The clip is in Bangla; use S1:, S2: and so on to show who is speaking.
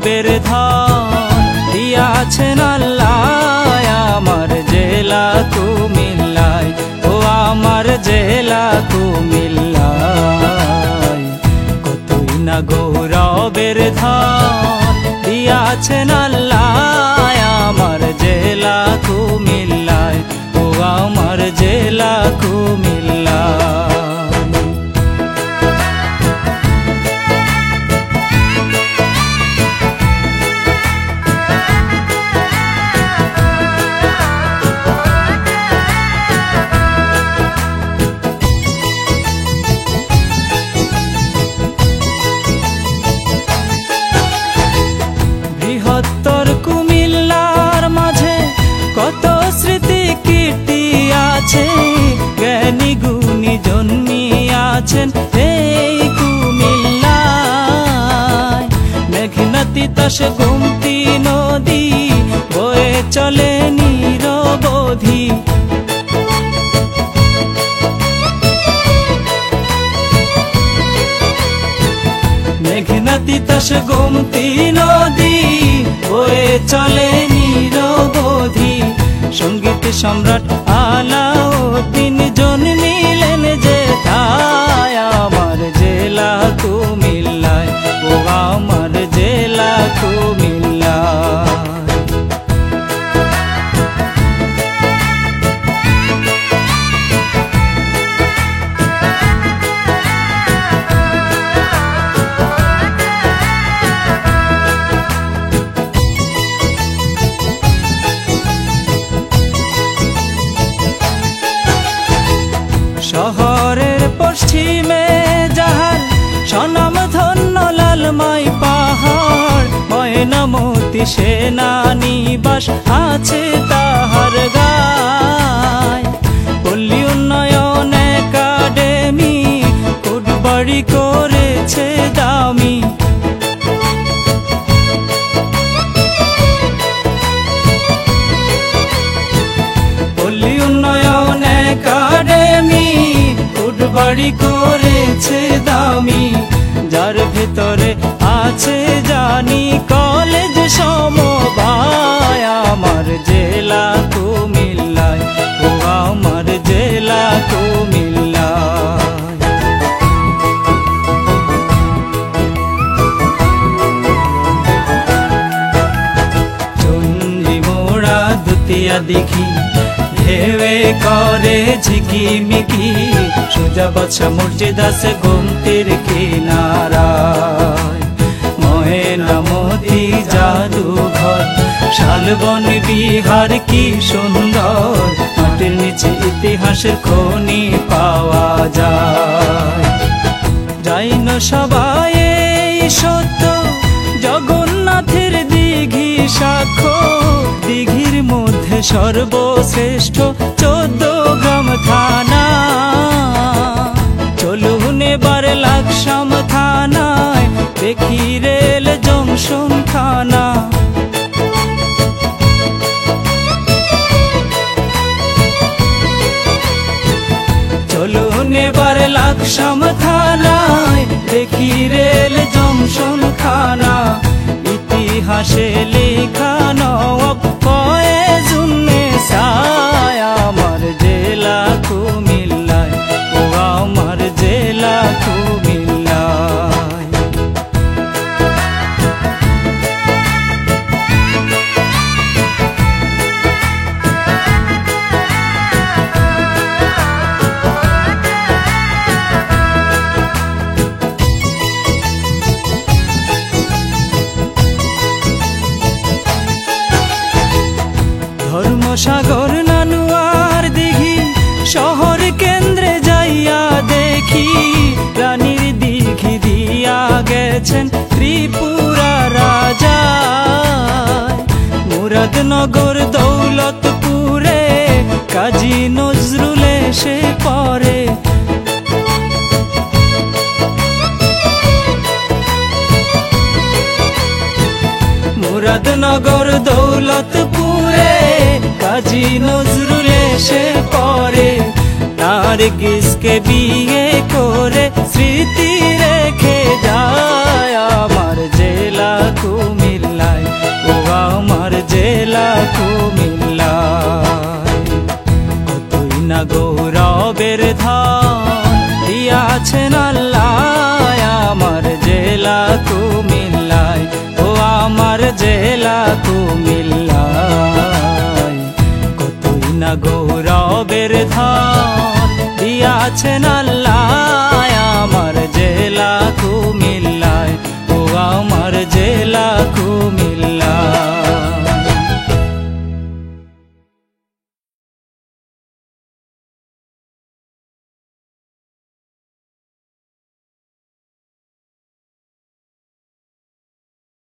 S1: গৌরবের ধন দিয়াছেন আল্লাহ আমার জেলা কুমিল্লায়, ও আমার জেলা কুমিল্লায়। কতই না গৌরবের ধন দিয়াছেন আল্লাহ আমার জেলা কুমিল্লায়, ও আমার জেলা কুমিল্লায়। বৃহত্তর কুমিল্লার মাঝে কত স্মৃতি কীর্তি আছে, জ্ঞানী গুণী জন্মিয়াছেন এই কুমিল্লায়। মেঘনা তিতাস গোমতী নদী বয়ে চলে নিরবধি, মেঘনা তিতাস গোমতী নদী বয়ে চলে নিরবধি। সঙ্গীত সম্রাট আলাউদ্দিন জন্মিলেন যেথায় আমার জেলা কুমিল্লায়, ও আমার জেলা কুমিল্লায়। শহরের পশ্চিমে যাহার স্বনাম ধন্য লালমাই পাহাড়, ময়নামতি সেনানিবাস আছে তাহার গায়। পল্লী উন্নয়ন একাডেমি কোটবাড়ি করেছে দামি, পল্লী উন্নয়ন একাডেমি কোটবাড়ি করেছে দামি। যার ভেতরে আছে জানি কলেজ সমবায় আমার জেলা কুমিল্লায়, ও আমার জেলা কুমিল্লায়। চন্ডী মোড়া দুতিয়া দিঘি ঢেউয়ে করে ঝিকিমিকি, সোজা বাছা মসজিদ আছে গোমতীর কিনারায়। ময়নামতি জাদুঘর শালবন বিহার কি সুন্দর, মাটির নিচে ইতিহাসের খনি পাওয়া যায়। যাই না সবাই এই সত্য জগন্নাথের দিঘি সাক্ষ্য, দিঘির মধ্যে সর্বশ্রেষ্ঠ 14 গ্রাম থানা। চলুন এবার লাকসাম থানায় দেখি রেল জংশন থানা। চলুন এবার লাকসাম থানায় দেখি রেল জংশন থানা। ইতিহাসে লেখা নওয়াব ফয়েজুন্নেসা আমার জেলা কুমিল্লায়, ও আমার জেলা কুমিল্লায়। ধর্মসাগর নানুয়ার দিঘি শহর কেন্দ্রে যাইয়া দেখি, রানীর দিঘি দিয়া গেছেন ত্রিপুরা রাজা। মুরাদনগর দৌলতপুরে কাজী নজরুল এসে পরে, মুরাদনগর দৌলতপুরে কাজী নজরুল এসে পরে। নারগিসকে বিয়ে করে স্মৃতি রেখে যায় আমার জেলা কুমিল্লা। আছে না